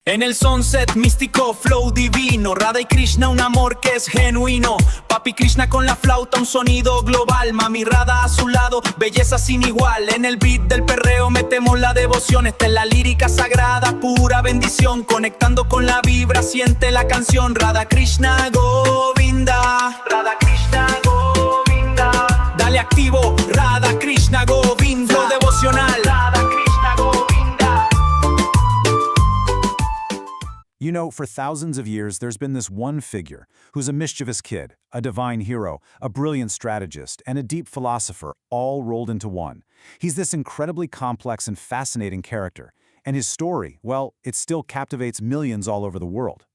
En el sunset místico, flow divino, Radha y Krishna, un amor que es genuino. Papi Krishna con la flauta, un sonido global. Mami Radha a su lado, belleza sin igual. En el beat del perreo metemos la devoción. Esta es la lírica sagrada, pura bendición. Conectando con la vibra, siente la canción. Radha Krishna Govinda, Radha Krishna Govinda. Dale activo, Radha Krishna Govinda. Flow devocional, Radha Krishna Govinda. You know, for thousands of years, there's been this one figure who's a mischievous kid, a divine hero, a brilliant strategist, and a deep philosopher, all rolled into one. He's this incredibly complex and fascinating character, and his story, well, it still captivates millions all over the world.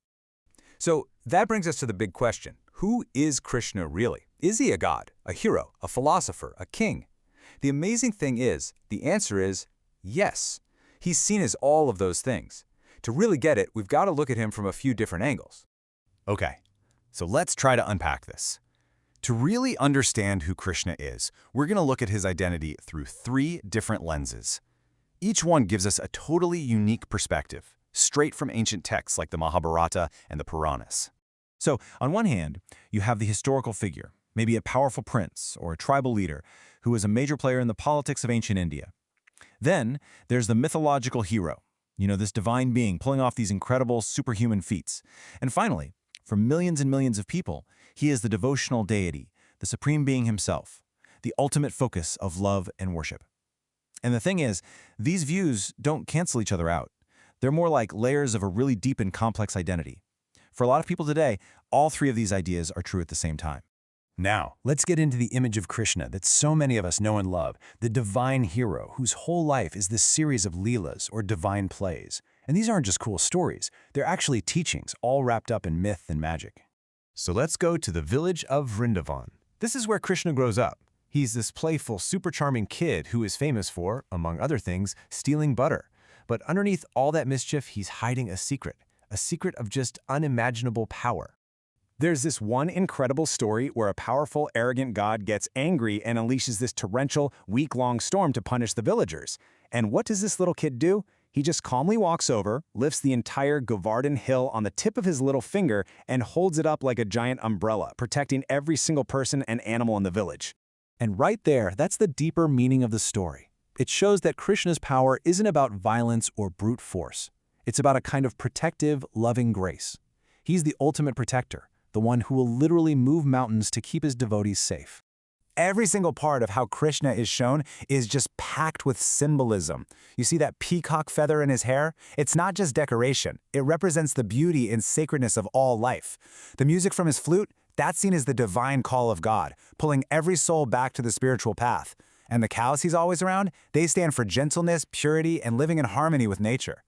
So that brings us to the big question. Who is Krishna really? Is he a god, a hero, a philosopher, a king? The amazing thing is, the answer is yes. He's seen as all of those things. To really get it, we've got to look at him from a few different angles. Okay, so let's try to unpack this. To really understand who Krishna is, we're going to look at his identity through 3 different lenses. Each one gives us a totally unique perspective, straight from ancient texts like the Mahabharata and the Puranas. So, on one hand, you have the historical figure, maybe a powerful prince or a tribal leader who was a major player in the politics of ancient India. Then, there's the mythological hero, this divine being pulling off these incredible superhuman feats. And finally, for millions and millions of people, he is the devotional deity, the supreme being himself, the ultimate focus of love and worship. And the thing is, these views don't cancel each other out. They're more like layers of a really deep and complex identity. For a lot of people today, all 3 of these ideas are true at the same time. Now, let's get into the image of Krishna that so many of us know and love, the divine hero whose whole life is this series of leelas or divine plays. And these aren't just cool stories, they're actually teachings, all wrapped up in myth and magic. So let's go to the village of Vrindavan. This is where Krishna grows up. He's this playful, super charming kid who is famous for, among other things, stealing butter. But underneath all that mischief, he's hiding a secret of just unimaginable power. There's this one incredible story where a powerful, arrogant god gets angry and unleashes this torrential, week-long storm to punish the villagers. And what does this little kid do? He just calmly walks over, lifts the entire Govardhan hill on the tip of his little finger, and holds it up like a giant umbrella, protecting every single person and animal in the village. And right there, that's the deeper meaning of the story. It shows that Krishna's power isn't about violence or brute force. It's about a kind of protective, loving grace. He's the ultimate protector, the one who will literally move mountains to keep his devotees safe. Every single part of how Krishna is shown is just packed with symbolism. You see that peacock feather in his hair? It's not just decoration. It represents the beauty and sacredness of all life. The music from his flute, that's seen as the divine call of God, pulling every soul back to the spiritual path. And the cows he's always around, they stand for gentleness, purity, and living in harmony with nature.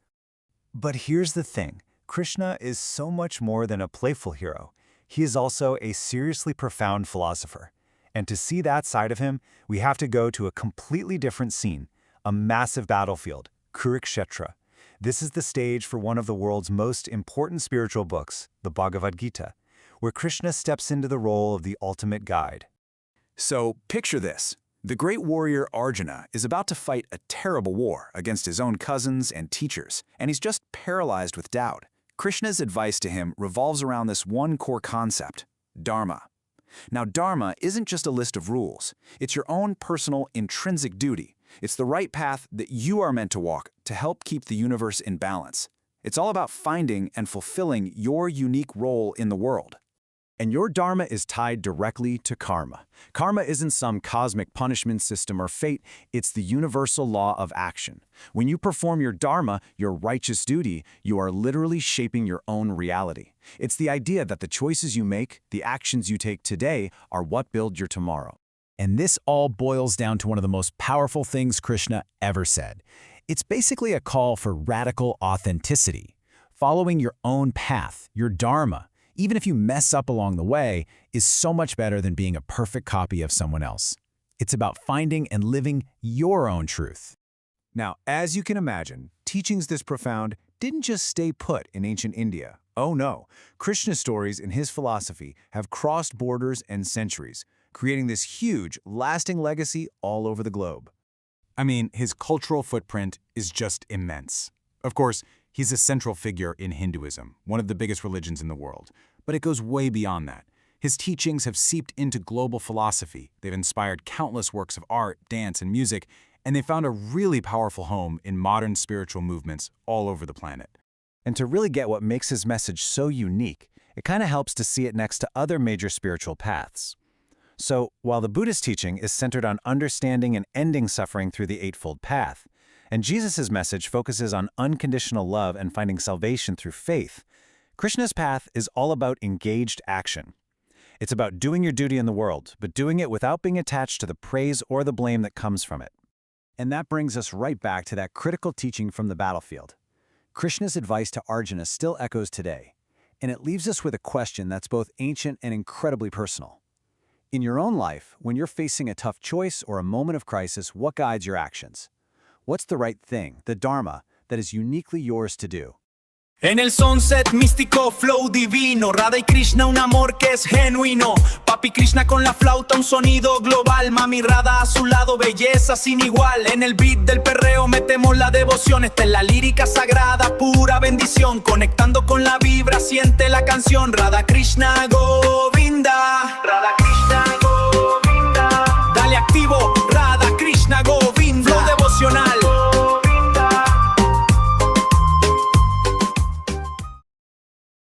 But here's the thing. Krishna is so much more than a playful hero. He is also a seriously profound philosopher. And to see that side of him, we have to go to a completely different scene, a massive battlefield, Kurukshetra. This is the stage for one of the world's most important spiritual books, the Bhagavad Gita, where Krishna steps into the role of the ultimate guide. So picture this. The great warrior Arjuna is about to fight a terrible war against his own cousins and teachers, and he's just paralyzed with doubt. Krishna's advice to him revolves around this one core concept, dharma. Now, dharma isn't just a list of rules. It's your own personal, intrinsic duty. It's the right path that you are meant to walk to help keep the universe in balance. It's all about finding and fulfilling your unique role in the world. And your dharma is tied directly to karma. Karma isn't some cosmic punishment system or fate, it's the universal law of action. When you perform your dharma, your righteous duty, you are literally shaping your own reality. It's the idea that the choices you make, the actions you take today, are what build your tomorrow. And this all boils down to one of the most powerful things Krishna ever said. It's basically a call for radical authenticity. Following your own path, your dharma, even if you mess up along the way, is so much better than being a perfect copy of someone else. It's about finding and living your own truth. Now, as you can imagine, teachings this profound didn't just stay put in ancient India. Oh no, Krishna's stories and his philosophy have crossed borders and centuries, creating this huge, lasting legacy all over the globe. I mean, his cultural footprint is just immense. Of course, He's a central figure in Hinduism, one of the biggest religions in the world. But it goes way beyond that. His teachings have seeped into global philosophy. They've inspired countless works of art, dance, and music, and they found a really powerful home in modern spiritual movements all over the planet. And to really get what makes his message so unique, it kind of helps to see it next to other major spiritual paths. So, while the Buddhist teaching is centered on understanding and ending suffering through the Eightfold Path, and Jesus' message focuses on unconditional love and finding salvation through faith, Krishna's path is all about engaged action. It's about doing your duty in the world, but doing it without being attached to the praise or the blame that comes from it. And that brings us right back to that critical teaching from the battlefield. Krishna's advice to Arjuna still echoes today, and it leaves us with a question that's both ancient and incredibly personal. In your own life, when you're facing a tough choice or a moment of crisis, what guides your actions? What's the right thing, the Dharma, that is uniquely yours to do? En el sunset místico, flow divino, Radha y Krishna, un amor que es genuino. Papi Krishna con la flauta, un sonido global. Mami Radha a su lado, belleza sin igual. En el beat del perreo metemos la devoción. Esta es la lírica sagrada, pura bendición. Conectando con la vibra, siente la canción. Radha Krishna Govinda. Radha Krishna Govinda. Dale activo.